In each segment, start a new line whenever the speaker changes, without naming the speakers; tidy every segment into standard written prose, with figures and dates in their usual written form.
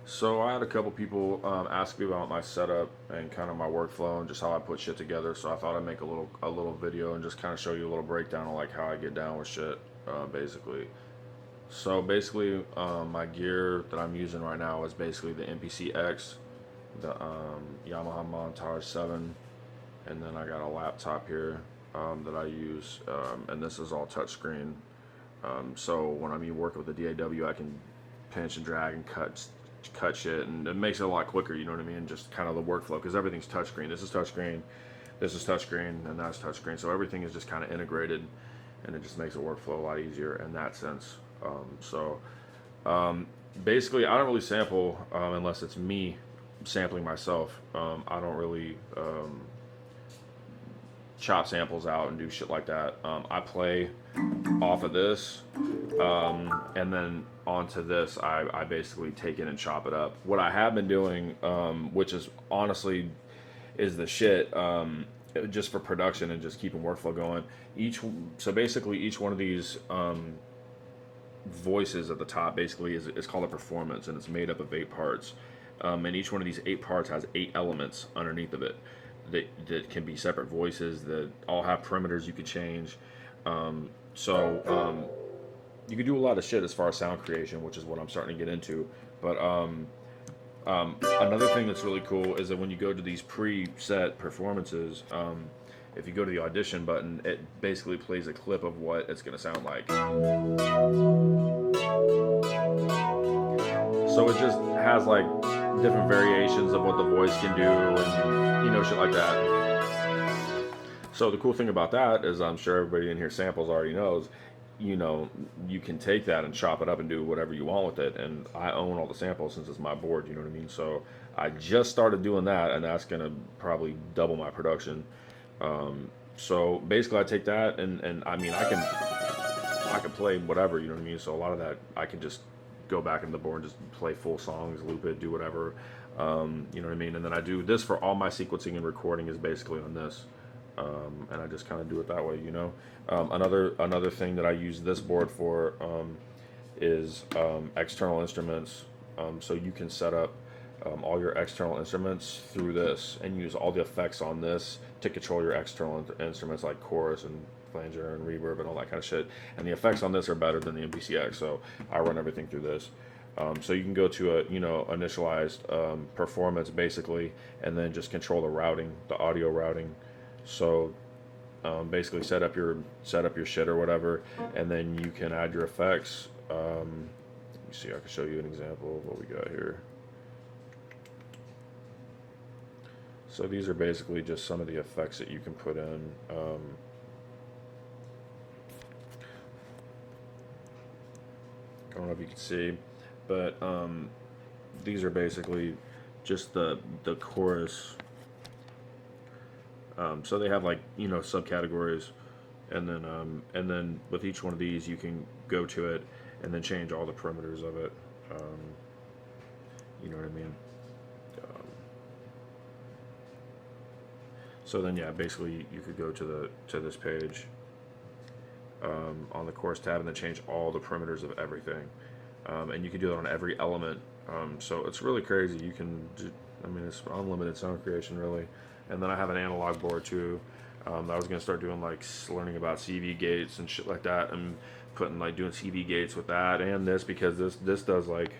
So I had a couple people ask me about my setup and kind of my workflow and just how I put shit together. So I thought I'd make a little video and just kind of show you a little breakdown of like how I get down with shit, basically. So basically, my gear that I'm using right now is basically the MPC X, the Yamaha Montage 7, and then I got a laptop here that I use, and this is all touchscreen. So when I'm working with the DAW, I can pinch and drag and cut shit, and it makes it a lot quicker. You know what I mean? Just kind of the workflow because everything's touchscreen. This is touchscreen, and that's touchscreen. So everything is just kind of integrated, and it just makes the workflow a lot easier in that sense. So basically, I don't really sample unless it's me sampling myself. I don't really chop samples out and do shit like that. I play off of this, and then onto this, I basically take it and chop it up. What I have been doing, which is honestly is the shit, just for production and just keeping workflow going. So basically each one of these voices at the top basically is called a performance, and it's made up of 8 parts. And each one of these 8 parts has 8 elements underneath of it that can be separate voices that all have parameters you can change. So you can do a lot of shit as far as sound creation, which is what I'm starting to get into. But another thing that's really cool is that when you go to these preset performances, if you go to the audition button, it basically plays a clip of what it's going to sound like. So it just has like different variations of what the voice can do and shit like that. So the cool thing about that is I'm sure everybody in here samples already knows, you can take that and chop it up and do whatever you want with it. And I own all the samples since it's my board, you know what I mean? So I just started doing that, and that's going to probably double my production. So basically I take that and I mean, I can play whatever, you know what I mean? So a lot of that I can just go back in the board and just play full songs, loop it, do whatever. You know what I mean? And then I do this for all my sequencing and recording is basically on this. And I just kind of do it that way, Another thing that I use this board for is external instruments. So you can set up all your external instruments through this and use all the effects on this to control your external instruments like chorus and flanger and reverb and all that kind of shit. And the effects on this are better than the MPCX, so I run everything through this. So you can go to a initialized performance basically, and then just control the routing, the audio routing. So basically set up your shit or whatever, and then you can add your effects. Let me see, I can show you an example of what we got here. So these are basically just some of the effects that you can put in. I don't know if you can see, but these are basically just the chorus. So they have like subcategories, and then with each one of these you can go to it and then change all the parameters of it. You know what I mean? So then yeah, basically you could go to this page on the chorus tab and then change all the parameters of everything, and you can do that on every element. So it's really crazy. You can it's unlimited sound creation really. And then I have an analog board too. I was gonna start doing like learning about CV gates and shit like that, and doing CV gates with that and this, because this does like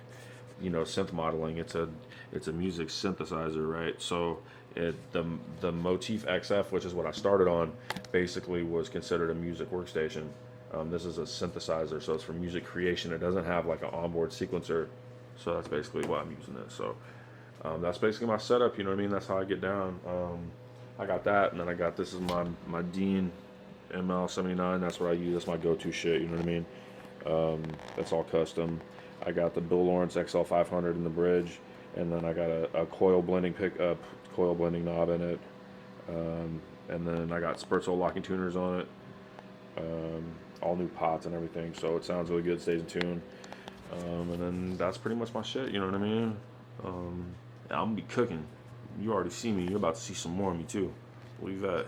synth modeling. It's a music synthesizer, right? So the Motif XF, which is what I started on, basically was considered a music workstation. This is a synthesizer, so it's for music creation. It doesn't have like an onboard sequencer, so that's basically why I'm using this. So that's basically my setup, you know what I mean? That's how I get down. I got that, and then I got, this is my Dean ML79. That's what I use. That's my go-to shit, you know what I mean? That's all custom. I got the Bill Lawrence XL500 in the bridge, and then I got a coil blending coil blending knob in it, and then I got Sperzo locking tuners on it, all new pots and everything, so it sounds really good, stays in tune. And then that's pretty much my shit, you know what I mean? I'm gonna be cooking. You already see me. You're about to see some more of me too. Believe that.